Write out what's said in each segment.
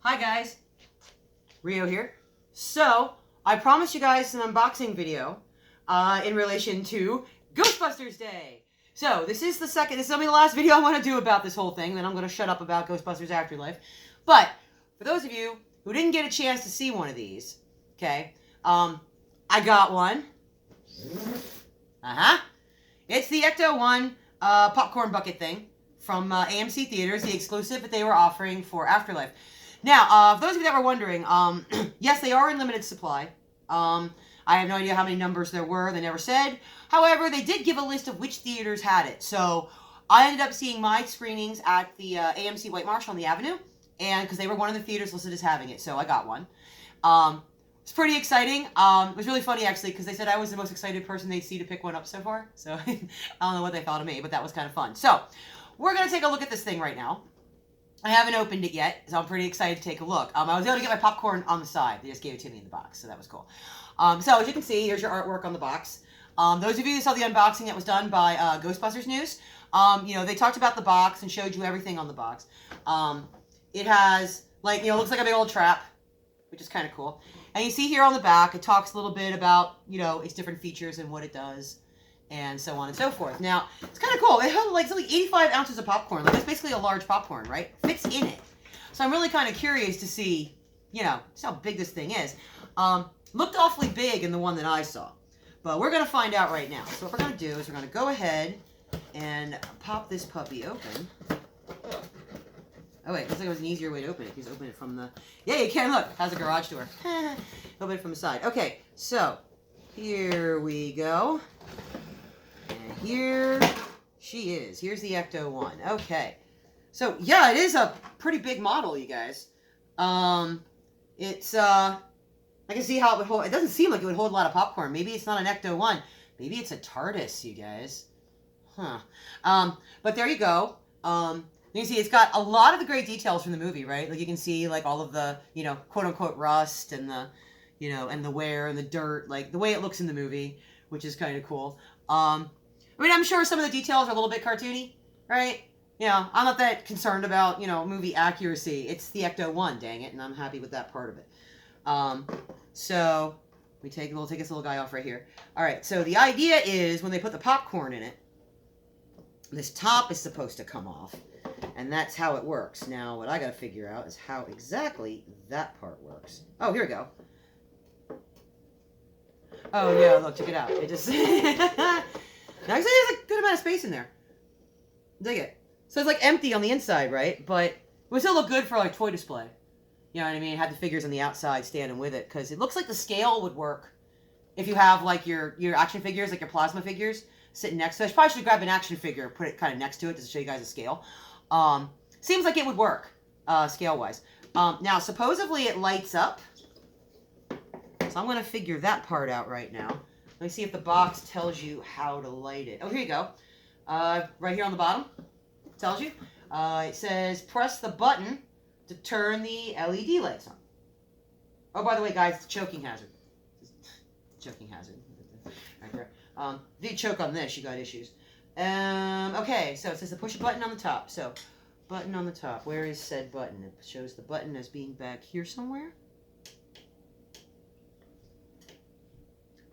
Hi guys, Rio here. So, I promised you guys an unboxing video in relation to Ghostbusters Day. So, this is going to be the last video I want to do about this whole thing, then I'm going to shut up about Ghostbusters Afterlife. But, for those of you who didn't get a chance to see one of these, okay, I got one. It's the Ecto 1 popcorn bucket thing from AMC Theaters, the exclusive that they were offering for Afterlife. Now, for those of you that were wondering, yes, they are in limited supply. I have no idea how many numbers there were. They never said. However, they did give a list of which theaters had it. So, I ended up seeing my screenings at the AMC White Marsh on the Avenue, and because they were one of the theaters listed as having it, so I got one. It's pretty exciting. It was really funny, actually, because they said I was the most excited person they'd see to pick one up so far. So, I don't know what they thought of me, but that was kind of fun. So, we're going to take a look at this thing right now. I haven't opened it yet, so I'm pretty excited to take a look. I was able to get my popcorn on the side. They just gave it to me in the box, so that was cool. So, as you can see, here's your artwork on the box. Those of you who saw the unboxing that was done by Ghostbusters News, they talked about the box and showed you everything on the box. It has, looks like a big old trap, which is kind of cool. And you see here on the back, it talks a little bit about, its different features and what it does, and so on and so forth. Now, it's kind of cool. It held, something 85 ounces of popcorn. It's basically a large popcorn, right? Fits in it. So I'm really kind of curious to see, just how big this thing is. Looked awfully big in the one that I saw. But we're going to find out right now. So what we're going to do is we're going to go ahead and pop this puppy open. Oh, wait, looks like it was an easier way to open it. You just open it from the... Yeah, you can. Look, it has a garage door. Open it from the side. Okay, so here we go. And here she is. Here's the Ecto 1. Okay. So, yeah, it is a pretty big model, you guys. It's, I can see how it would hold... It doesn't seem like it would hold a lot of popcorn. Maybe it's not an Ecto 1. Maybe it's a TARDIS, you guys. Huh. But there you go. You can see it's got a lot of the great details from the movie, right? Like you can see all of the, quote unquote rust and the, and the wear and the dirt, like the way it looks in the movie, which is kind of cool. I'm sure some of the details are a little bit cartoony, right? I'm not that concerned about, movie accuracy. It's the Ecto 1, dang it, and I'm happy with that part of it. So we'll take this little guy off right here. All right, so the idea is when they put the popcorn in it, this top is supposed to come off. And that's how it works. Now, what I gotta figure out is how exactly that part works. Oh, here we go. Oh, yeah, look, check it out. It just... Now, actually, there's a good amount of space in there. Dig it. So it's, empty on the inside, right? But it would still look good for, toy display. You know what I mean? Have the figures on the outside standing with it. Because it looks like the scale would work if you have, your action figures, your plasma figures, sitting next to it. I probably should grab an action figure, put it kind of next to it just to show you guys the scale. Seems like it would work, scale-wise. Now, supposedly it lights up. So I'm going to figure that part out right now. Let me see if the box tells you how to light it. Oh, here you go. Right here on the bottom. It tells you. It says, press the button to turn the LED lights on. Oh, by the way, guys, it's a choking hazard. Choking hazard. Right there. If you choke on this, you got issues. Okay, so it says to push a button on the top. So, button on the top. Where is said button? It shows the button as being back here somewhere.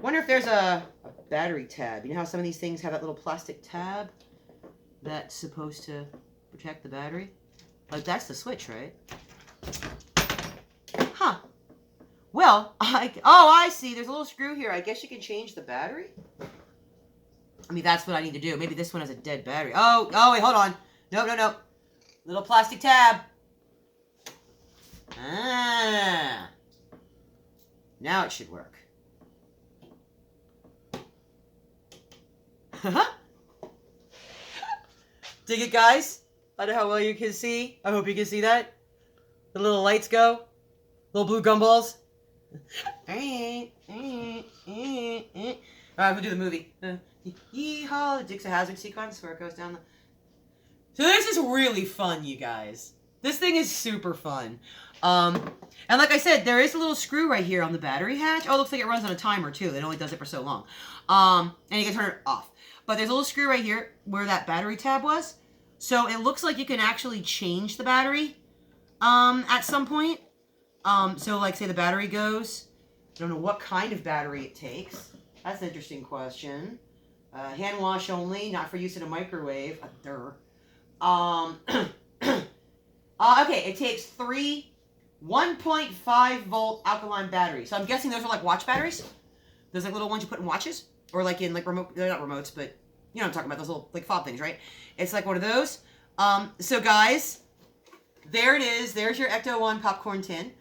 Wonder if there's a battery tab. You know how some of these things have that little plastic tab that's supposed to protect the battery? That's the switch, right? Huh. Well, I see. There's a little screw here. I guess you can change the battery? That's what I need to do. Maybe this one has a dead battery. Oh, wait, hold on. No. Little plastic tab. Ah. Now it should work. Dig it, guys? I don't know how well you can see. I hope you can see that. The little lights go. Little blue gumballs. Alright, we'll do the movie. Yeehaw, the Dukes of Hazzard sequence where it goes down the... So this is really fun, you guys. This thing is super fun. And like I said, there is a little screw right here on the battery hatch. Oh, it looks like it runs on a timer, too. It only does it for so long. And you can turn it off. But there's a little screw right here where that battery tab was. So it looks like you can actually change the battery. at some point. So like say the battery goes. I don't know what kind of battery it takes. That's an interesting question. Hand wash only, not for use in a microwave. Okay, it takes 3 1.5 volt alkaline batteries. So I'm guessing those are like watch batteries. Those like little ones you put in watches, or like in like remote. They're not remotes, but you know what I'm talking about. Those little like fob things, right? It's like one of those. So guys, there it is. There's your Ecto 1 popcorn tin.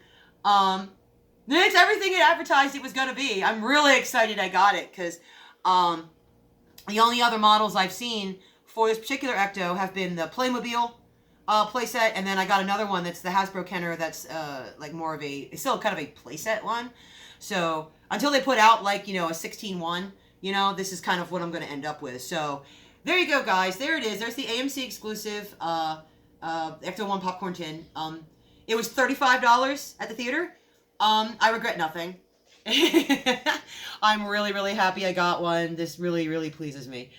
It's everything it advertised it was going to be. I'm really excited I got it because the only other models I've seen for this particular Ecto have been the Playmobil playset, and then I got another one that's the Hasbro Kenner that's like more of it's still kind of a playset one. So until they put out like, you know, a 16-1, you know, this is kind of what I'm going to end up with. So there you go, guys. There it is. There's the AMC exclusive Ecto 1 popcorn tin. It was $35 at the theater. I regret nothing. I'm really, really happy I got one. This really, really pleases me.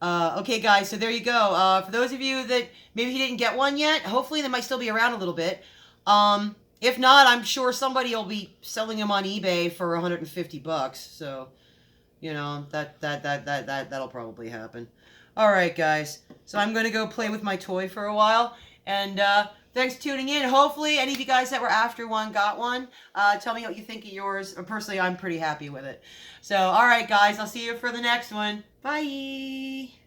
Okay, guys, so there you go. For those of you that maybe you didn't get one yet, hopefully they might still be around a little bit. If not, I'm sure somebody will be selling them on eBay for $150. So, you know, that'll probably happen. All right, guys. So I'm going to go play with my toy for a while. And thanks for tuning in. Hopefully, any of you guys that were after one got one. Tell me what you think of yours. Personally, I'm pretty happy with it. So, all right, guys. I'll see you for the next one. Bye.